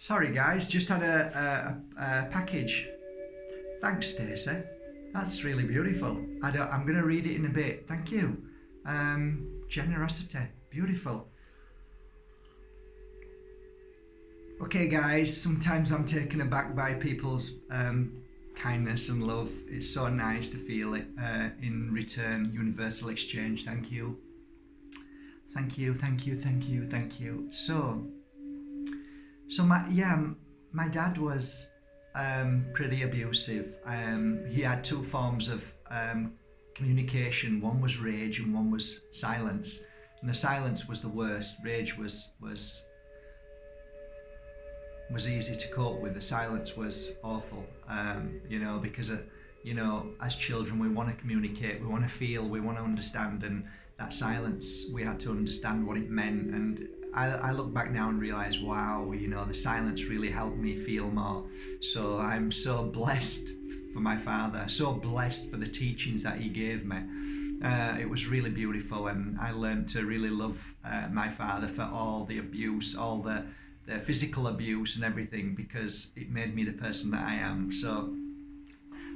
Sorry guys, just had a package. Thanks, Stacey. That's really beautiful. I'm going to read it in a bit. Thank you. Generosity. Beautiful. Okay guys, sometimes I'm taken aback by people's kindness and love. It's so nice to feel it in return. Universal exchange. Thank you. Thank you, thank you, thank you, thank you. So my dad was pretty abusive. He had two forms of communication. One was rage and one was silence. And the silence was the worst. Rage was easy to cope with. The silence was awful. Because as children we want to communicate, we want to feel, we want to understand, and that silence, we had to understand what it meant. And I look back now and realise, wow, the silence really helped me feel more. So I'm so blessed for my father, so blessed for the teachings that he gave me. It was really beautiful, and I learned to really love my father for all the abuse, all the physical abuse and everything, because it made me the person that I am. So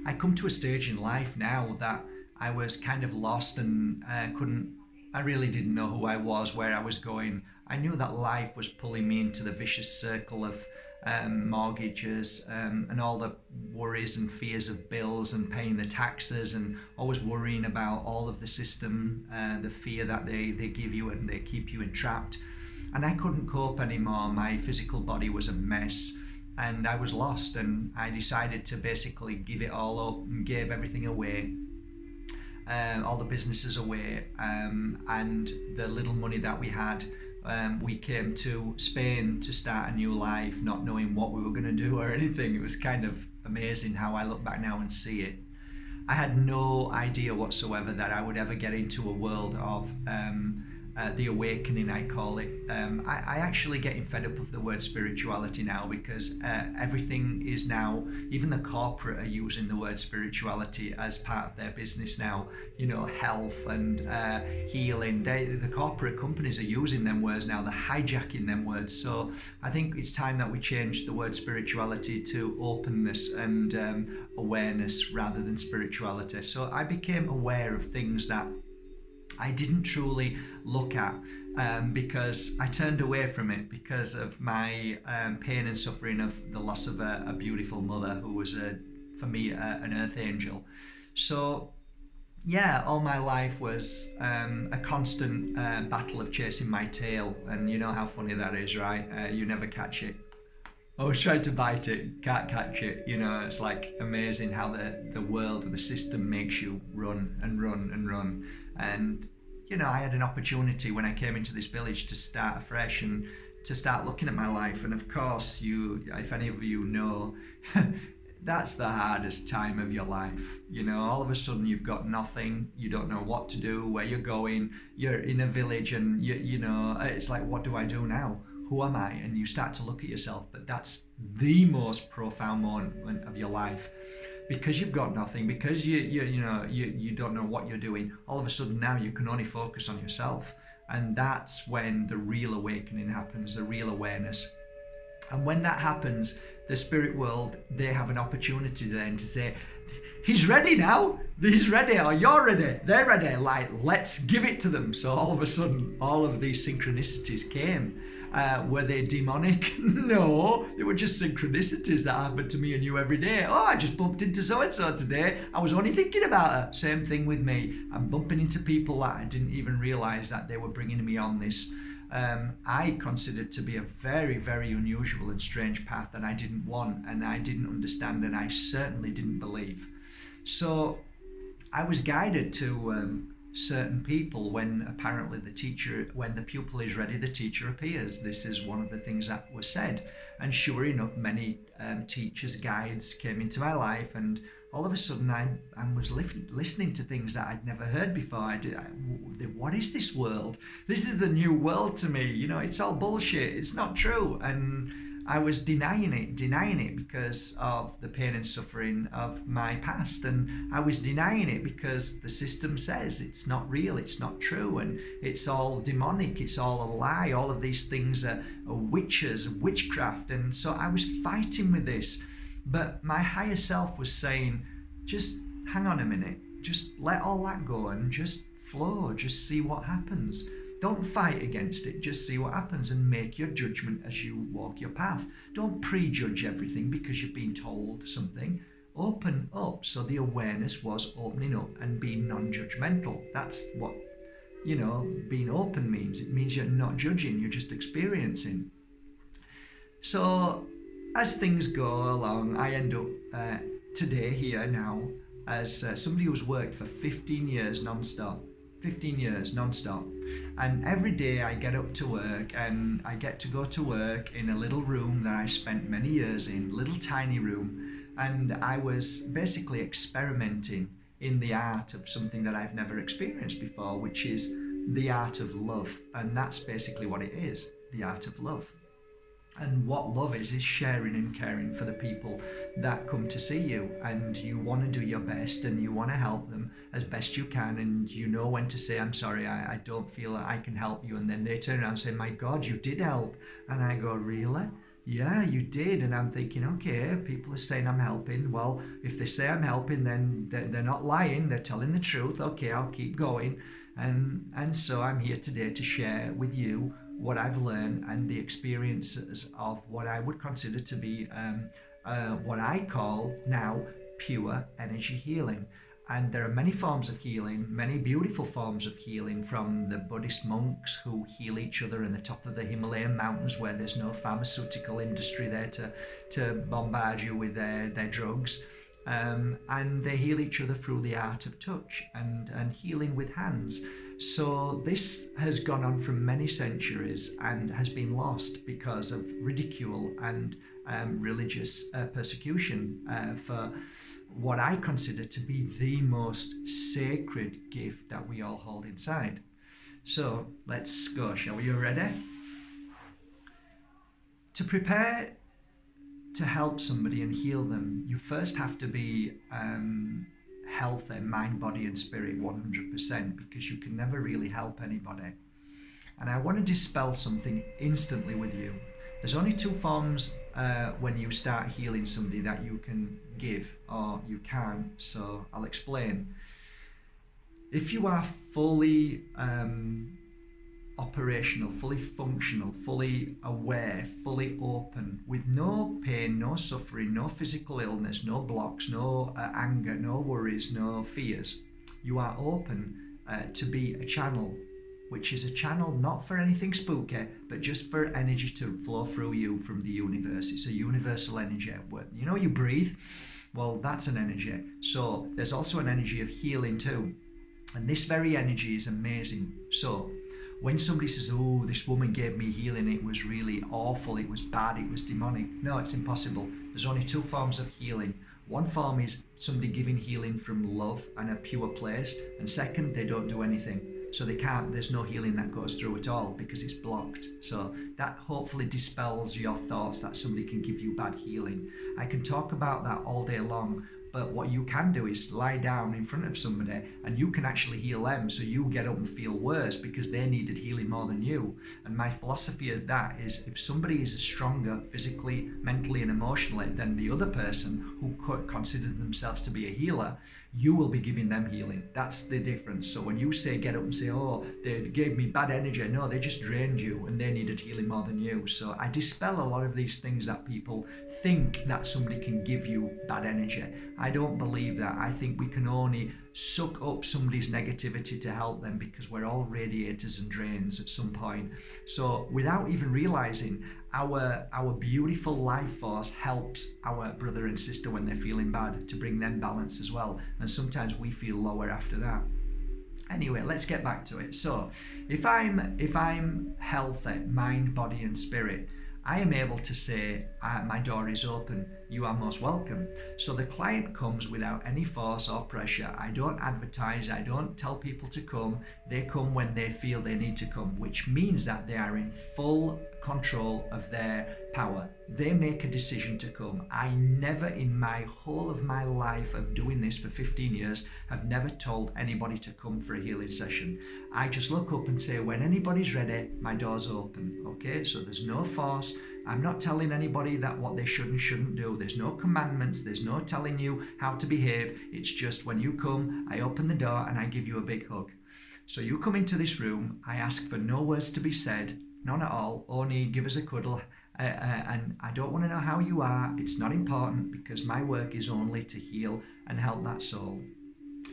I come to a stage in life now that I was kind of lost and I really didn't know who I was, where I was going. I knew that life was pulling me into the vicious circle of mortgages and all the worries and fears of bills and paying the taxes, and always worrying about all of the system, the fear that they give you and they keep you entrapped. And I couldn't cope anymore. My physical body was a mess and I was lost, and I decided to basically give it all up and gave everything away. All the businesses away, and the little money that we had, we came to Spain to start a new life, not knowing what we were going to do or anything. It was kind of amazing how I look back now and see it. I had no idea whatsoever that I would ever get into a world of the awakening, I call it. I actually getting fed up of the word spirituality now, because everything is now, even the corporate are using the word spirituality as part of their business now. Health and healing. The corporate companies are using them words now. They're hijacking them words. So I think it's time that we change the word spirituality to openness and awareness rather than spirituality. So I became aware of things that I didn't truly look at, because I turned away from it because of my pain and suffering of the loss of a beautiful mother who was, for me, an earth angel. So yeah, all my life was a constant battle of chasing my tail, and you know how funny that is, right? You never catch it. I was trying to bite it, can't catch it. It's like amazing how the world and the system makes you run and run and run. And I had an opportunity when I came into this village to start afresh and to start looking at my life. And of course, if any of you know, that's the hardest time of your life. All of a sudden you've got nothing, you don't know what to do, where you're going, you're in a village, and it's like, what do I do now? Who am I? And you start to look at yourself. But that's the most profound moment of your life, because you've got nothing, because you don't know what you're doing. All of a sudden now you can only focus on yourself, and that's when the real awakening happens, the real awareness. And when that happens, the spirit world, they have an opportunity then to say, he's ready now, he's ready, or you're ready, they're ready, like, let's give it to them. So all of a sudden, all of these synchronicities came. Were they demonic? No, they were just synchronicities that happened to me and you every day. Oh, I just bumped into so-and-so today. I was only thinking about her. Same thing with me. I'm bumping into people that I didn't even realise that they were bringing me on this, I considered to be a very, very unusual and strange path that I didn't want, and I didn't understand, and I certainly didn't believe. So I was guided to certain people when apparently when the pupil is ready, the teacher appears. This is one of the things that was said. And sure enough, many teachers, guides came into my life, and all of a sudden I was listening to things that I'd never heard before. What is this world? This is the new world to me. It's all bullshit. It's not true. And I was denying it because of the pain and suffering of my past. And I was denying it because the system says it's not real, it's not true, and it's all demonic, it's all a lie. All of these things are witches, witchcraft. And so I was fighting with this. But my higher self was saying, just hang on a minute, just let all that go and just flow, just see what happens. Don't fight against it, just see what happens and make your judgment as you walk your path. Don't prejudge everything because you've been told something. Open up. So the awareness was opening up and being non-judgmental. That's what, being open means. It means you're not judging, you're just experiencing. So as things go along, I end up today here now as somebody who's worked for 15 years non-stop. 15 years non-stop, and every day I get up to work and I get to go to work in a little room that I spent many years in, little tiny room, and I was basically experimenting in the art of something that I've never experienced before, which is the art of love. And that's basically what it is, the art of love. And what love is sharing and caring for the people that come to see you, and you want to do your best and you want to help them as best you can, and you know when to say, I'm sorry, I don't feel that I can help you. And then they turn around and say, my God, you did help. And I go, really? Yeah, you did. And I'm thinking, okay, people are saying I'm helping. Well, if they say I'm helping, then they're not lying, they're telling the truth. Okay, I'll keep going. And so I'm here today to share with you what I've learned and the experiences of what I would consider to be what I call now pure energy healing. And there are many forms of healing, many beautiful forms of healing, from the Buddhist monks who heal each other in the top of the Himalayan mountains where there's no pharmaceutical industry there to bombard you with their drugs. And they heal each other through the art of touch and healing with hands. So this has gone on for many centuries and has been lost because of ridicule and religious persecution for what I consider to be the most sacred gift that we all hold inside. So let's go, shall we? Are you ready? To prepare to help somebody and heal them, you first have to be healthy, mind, body and spirit 100%, because you can never really help anybody. And I want to dispel something instantly with you. There's only two forms when you start healing somebody that you can give, or you can. So I'll explain. If you are fully operational, fully functional, fully aware, fully open, with no pain, no suffering, no physical illness, no blocks, no anger, no worries, no fears, you are open to be a channel, which is a channel not for anything spooky, but just for energy to flow through you from the universe. It's a universal energy. You breathe, well, that's an energy. So there's also an energy of healing too, and this very energy is amazing. So when somebody says, oh, this woman gave me healing, it was really awful, it was bad, it was demonic. No, it's impossible. There's only two forms of healing. One form is somebody giving healing from love and a pure place. And second, they don't do anything. So there's no healing that goes through at all because it's blocked. So that hopefully dispels your thoughts that somebody can give you bad healing. I can talk about that all day long. But what you can do is lie down in front of somebody and you can actually heal them, so you get up and feel worse because they needed healing more than you. And my philosophy of that is, if somebody is stronger physically, mentally and emotionally than the other person who could consider themselves to be a healer, you will be giving them healing. That's the difference. So when you say get up and say, oh, they gave me bad energy, no, they just drained you and they needed healing more than you. So I dispel a lot of these things that people think that somebody can give you bad energy. I don't believe that. I think we can only suck up somebody's negativity to help them, because we're all radiators and drains at some point. So without even realizing, our beautiful life force helps our brother and sister when they're feeling bad to bring them balance as well. And sometimes we feel lower after that. Anyway, let's get back to it. So if I'm healthy, mind, body and spirit, I am able to say, my door is open, you are most welcome. So the client comes without any force or pressure. I don't advertise, I don't tell people to come. They come when they feel they need to come, which means that they are in full control of their power. They make a decision to come. I never in my whole of my life of doing this for 15 years have never told anybody to come for a healing session. I just look up and say, when anybody's ready, my door's open. Okay, so there's no force. I'm not telling anybody that what they should and shouldn't do. There's no commandments. There's no telling you how to behave. It's just when you come, I open the door and I give you a big hug. So you come into this room, I ask for no words to be said, none at all, only give us a cuddle. And I don't want to know how you are. It's not important because my work is only to heal and help that soul.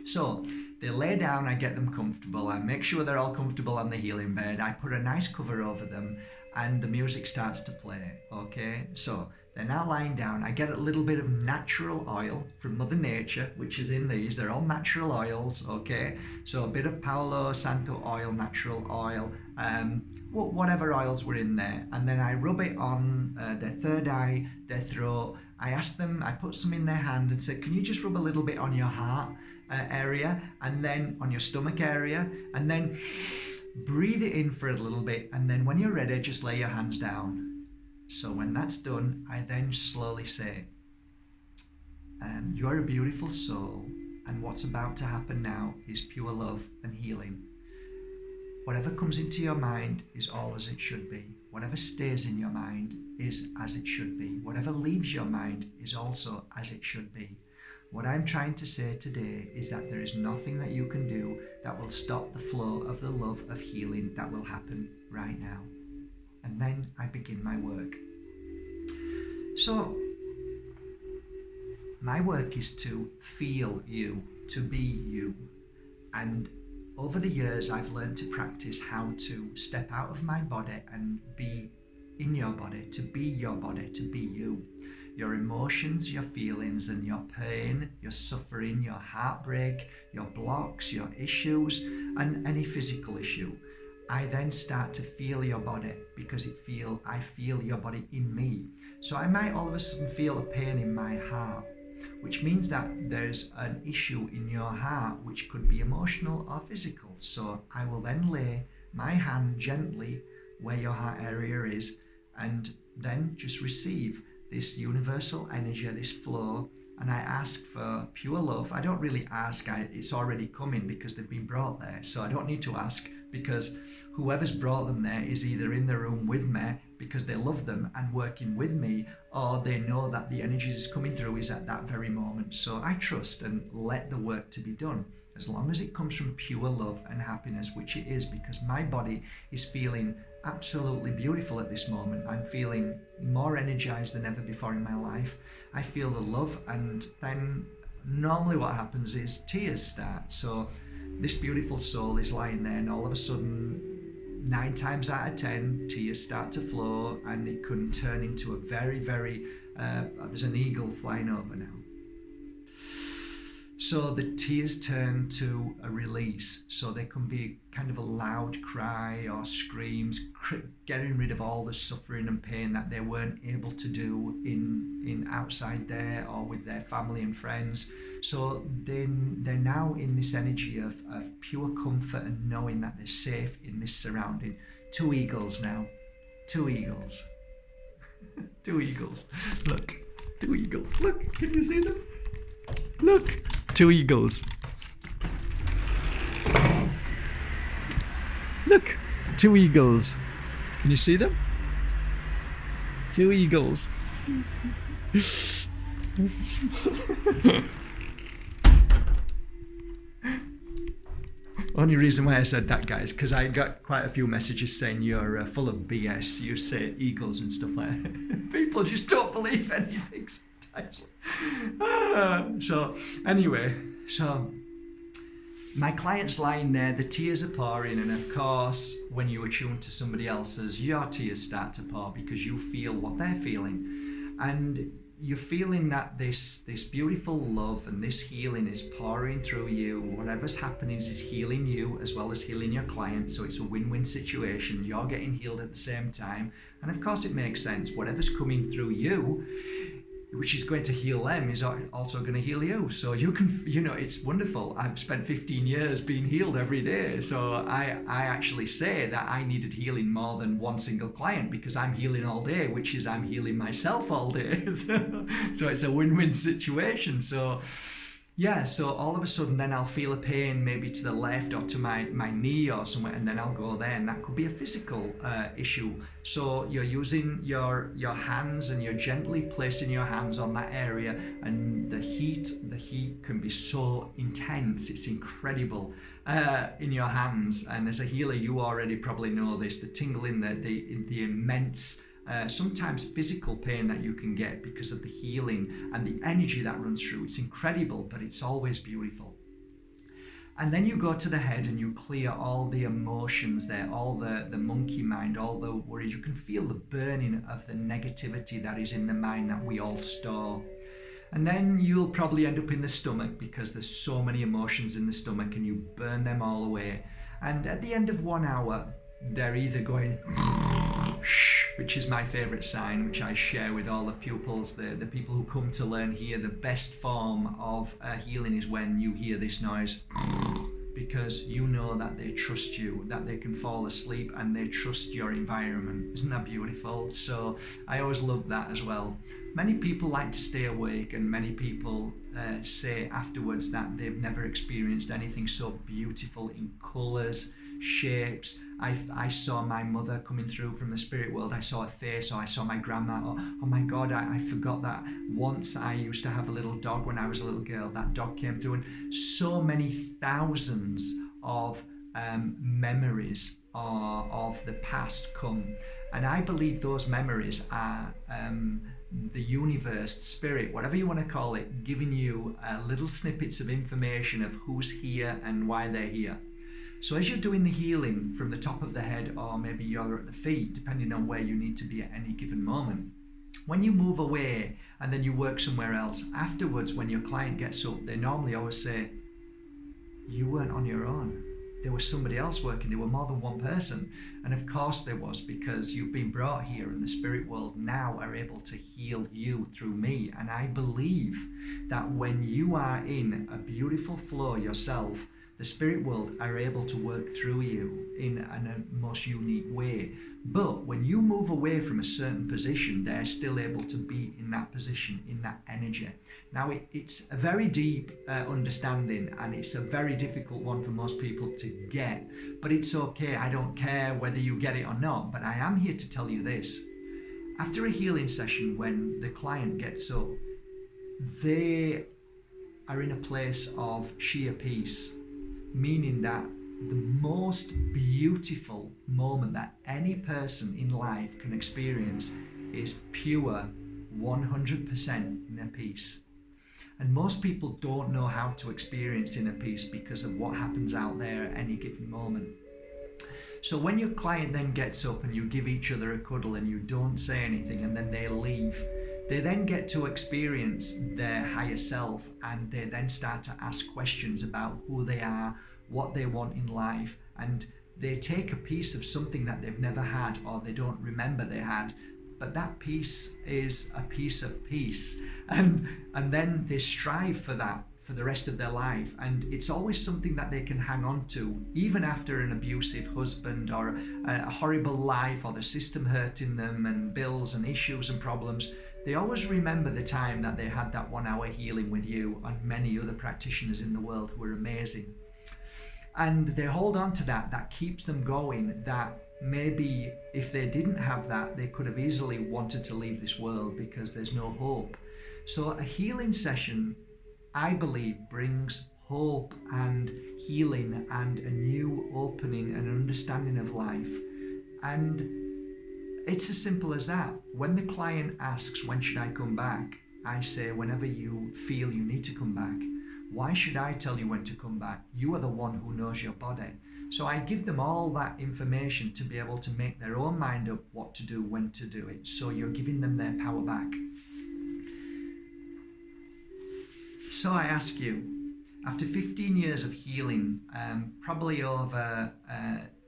So they lay down, I get them comfortable, I make sure they're all comfortable on the healing bed, I put a nice cover over them, and the music starts to play. Okay, so they're now lying down. I get a little bit of natural oil from Mother Nature, which is in these. They're all natural oils, okay? So a bit of Palo, Santo oil, natural oil, whatever oils were in there. And then I rub it on their third eye, their throat. I ask them, I put some in their hand and say, can you just rub a little bit on your heart area, and then on your stomach area, and then breathe it in for a little bit, and then when you're ready, just lay your hands down. So when that's done, I then slowly say, you are a beautiful soul, and what's about to happen now is pure love and healing. Whatever comes into your mind is all as it should be. Whatever stays in your mind is as it should be. Whatever leaves your mind is also as it should be. What I'm trying to say today is that there is nothing that you can do that will stop the flow of the love of healing that will happen right now. And then I begin my work. So, my work is to feel you, to be you. And over the years, I've learned to practice how to step out of my body and be in your body, to be your body, to be you. Your emotions, your feelings, and your pain, your suffering, your heartbreak, your blocks, your issues, and any physical issue. I then start to feel your body because I feel your body in me. So I might all of a sudden feel a pain in my heart, which means that there's an issue in your heart which could be emotional or physical. So I will then lay my hand gently where your heart area is and then just receive this universal energy, this flow, and I ask for pure love. I don't really ask, it's already coming because they've been brought there. So I don't need to ask because whoever's brought them there is either in the room with me because they love them and working with me, or they know that the energy is coming through is at that very moment. So I trust and let the work to be done, as long as it comes from pure love and happiness, which it is, because my body is feeling absolutely beautiful at this moment. I'm feeling more energized than ever before in my life. I feel the love, and then normally what happens is tears start. So this beautiful soul is lying there, and all of a sudden 9 times out of 10 tears start to flow, and it can turn into a very there's an eagle flying over now. So the tears turn to a release, so they can be kind of a loud cry or screams, getting rid of all the suffering and pain that they weren't able to do in outside there or with their family and friends. So they're now in this energy of pure comfort and knowing that they're safe in this surrounding. 2 eagles now. 2 eagles. 2 eagles. Look. 2 eagles. Look, can you see them? Look. 2 eagles. Look, 2 eagles. Can you see them? 2 eagles. Only reason why I said that, guys, because I got quite a few messages saying you're full of BS. You say eagles and stuff like that. People just don't believe anything sometimes. So anyway, my client's lying there, the tears are pouring, and of course when you attune to somebody else's, your tears start to pour because you feel what they're feeling, and you're feeling that this beautiful love and this healing is pouring through you. Whatever's happening is healing you as well as healing your client, so it's a win-win situation. You're getting healed at the same time, and of course it makes sense. Whatever's coming through you which is going to heal them, is also going to heal you. So you can, it's wonderful. I've spent 15 years being healed every day. So I actually say that I needed healing more than one single client, because I'm healing all day, which is I'm healing myself all day. So it's a win-win situation. So yeah, so all of a sudden then I'll feel a pain maybe to the left or to my knee or somewhere, and then I'll go there, and that could be a physical issue. So you're using your hands, and you're gently placing your hands on that area, and the heat can be so intense, it's incredible in your hands. And as a healer, you already probably know this, the tingling, the immense sometimes physical pain that you can get because of the healing and the energy that runs through. It's incredible, but it's always beautiful. And then you go to the head and you clear all the emotions there, all the monkey mind, all the worries. You can feel the burning of the negativity that is in the mind that we all store. And then you'll probably end up in the stomach, because there's so many emotions in the stomach, and you burn them all away. And at the end of 1 hour, they're either going which is my favorite sign, which I share with all the pupils, the people who come to learn here. The best form of healing is when you hear this noise, because you know that they trust you, that they can fall asleep, and they trust your environment. Isn't that beautiful? So I always love that as well. Many people like to stay awake, and many people say afterwards that they've never experienced anything so beautiful in colours, shapes. I saw my mother coming through from the spirit world. I saw her face, or I saw my grandma. Oh my God, I forgot that once I used to have a little dog when I was a little girl. That dog came through, and so many thousands of memories of the past come. And I believe those memories are the universe, spirit, whatever you want to call it, giving you little snippets of information of who's here and why they're here. So as you're doing the healing from the top of the head, or maybe you're at the feet, depending on where you need to be at any given moment, when you move away and then you work somewhere else, afterwards when your client gets up, they normally always say, you weren't on your own. There was somebody else working. There were more than one person. And of course there was, because you've been brought here, and the spirit world now are able to heal you through me. And I believe that when you are in a beautiful flow yourself, the spirit world are able to work through you in a most unique way. But when you move away from a certain position, they're still able to be in that position, in that energy. Now, it's a very deep understanding, and it's a very difficult one for most people to get. But it's okay. I don't care whether you get it or not. But I am here to tell you this. After a healing session, when the client gets up, they are in a place of sheer peace. Meaning that the most beautiful moment that any person in life can experience is pure 100% inner peace. And most people don't know how to experience inner peace because of what happens out there at any given moment. So when your client then gets up and you give each other a cuddle and you don't say anything, and then they leave, they then get to experience their higher self, and they then start to ask questions about who they are, what they want in life, and they take a piece of something that they've never had, or they don't remember they had, but that piece is a piece of peace, and then they strive for that for the rest of their life. And it's always something that they can hang on to, even after an abusive husband, or a horrible life, or the system hurting them, and bills and issues and problems. They always remember the time that they had that 1 hour healing with you and many other practitioners in the world who are amazing. And they hold on to that. That keeps them going. That maybe if they didn't have that, they could have easily wanted to leave this world because there's no hope. So a healing session, I believe, brings hope and healing and a new opening and understanding of life. And it's as simple as that. When the client asks, when should I come back? I say, whenever you feel you need to come back. Why should I tell you when to come back? You are the one who knows your body. So I give them all that information to be able to make their own mind up what to do, when to do it. So you're giving them their power back. So I ask you, after 15 years of healing, probably over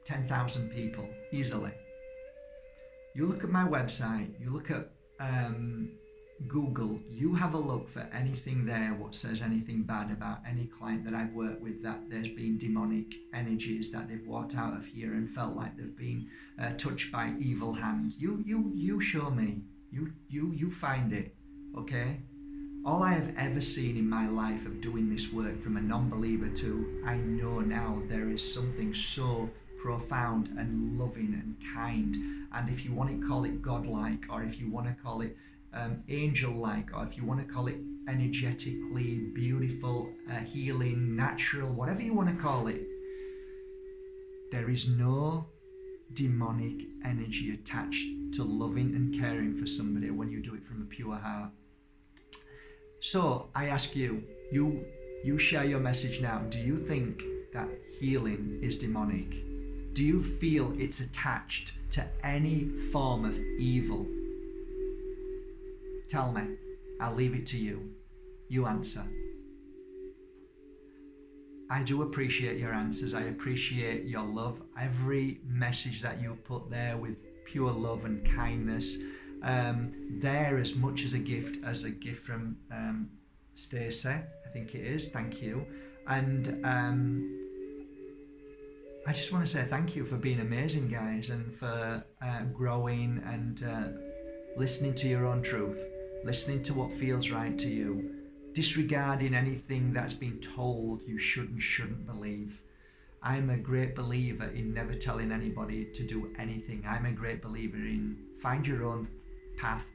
10,000 people, easily, you look at my website, you look at Google, you have a look for anything there what says anything bad about any client that I've worked with, that there's been demonic energies, that they've walked out of here and felt like they've been touched by evil hand. You show me. You find it, okay? All I have ever seen in my life of doing this work, from a non-believer to I know now, there is something so profound and loving and kind, and if you want to call it godlike, or if you want to call it angel-like, or if you want to call it energetically beautiful, healing, natural, whatever you want to call it, there is no demonic energy attached to loving and caring for somebody when you do it from a pure heart. So I ask you share your message now. Do you think that healing is demonic? Do you feel it's attached to any form of evil? Tell me. I'll leave it to you. You answer. I do appreciate your answers. I appreciate your love. Every message that you put there with pure love and kindness, there as much as a gift from Stacey, I think it is. Thank you. And I just want to say thank you for being amazing, guys, and for growing and listening to your own truth, listening to what feels right to you, disregarding anything that's been told you shouldn't believe. I'm a great believer in never telling anybody to do anything. I'm a great believer in find your own path,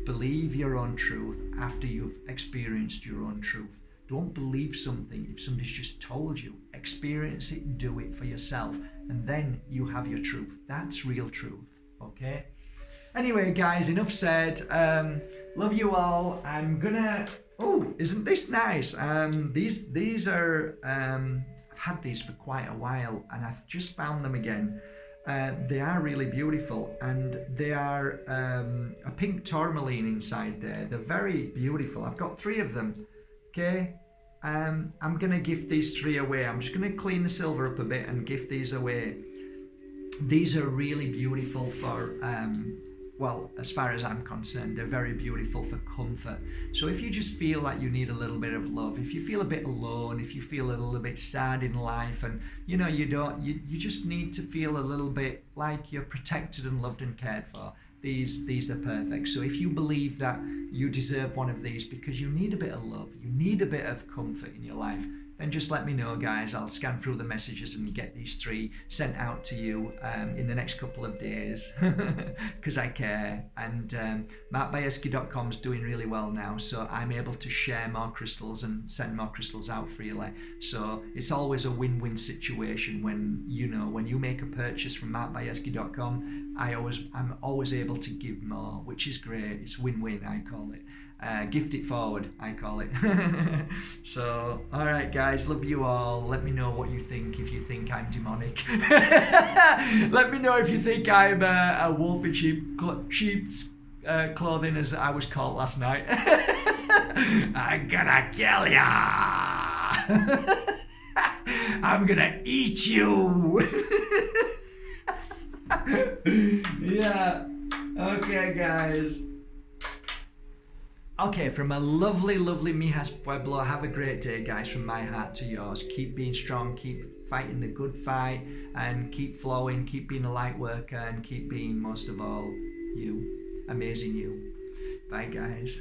believe your own truth after you've experienced your own truth. Don't believe something if somebody's just told you. Experience it, do it for yourself, and then you have your truth. That's real truth, okay? Anyway, guys, enough said. Love you all. I'm gonna... Oh, isn't this nice? These are... I've had these for quite a while, and I've just found them again. They are really beautiful, and they are a pink tourmaline inside there. They're very beautiful. I've got 3 of them. Okay, I'm gonna gift these 3 away. I'm just gonna clean the silver up a bit and gift these away. These are really beautiful for, well, as far as I'm concerned, they're very beautiful for comfort. So if you just feel like you need a little bit of love, if you feel a bit alone, if you feel a little bit sad in life, and you know you just need to feel a little bit like you're protected and loved and cared for, these are perfect. So if you believe that you deserve one of these because you need a bit of love, you need a bit of comfort in your life, then just let me know, guys. I'll scan through the messages and get these 3 sent out to you in the next couple of days because I care. And Bajerski.com is doing really well now, so I'm able to share more crystals and send more crystals out freely. So it's always a win-win situation when you make a purchase from Bajerski.com. I'm always able to give more, which is great. It's win-win, I call it. Gift it forward, I call it. So, all right, guys, love you all. Let me know what you think, if you think I'm demonic. Let me know if you think I'm a wolf in sheep's clothing, as I was called last night. I'm gonna kill ya. I'm gonna eat you. Yeah. Okay, guys. Okay, from a lovely, lovely Mijas Pueblo, have a great day, guys, from my heart to yours. Keep being strong, keep fighting the good fight, and keep flowing, keep being a light worker, and keep being, most of all, you. Amazing you. Bye, guys.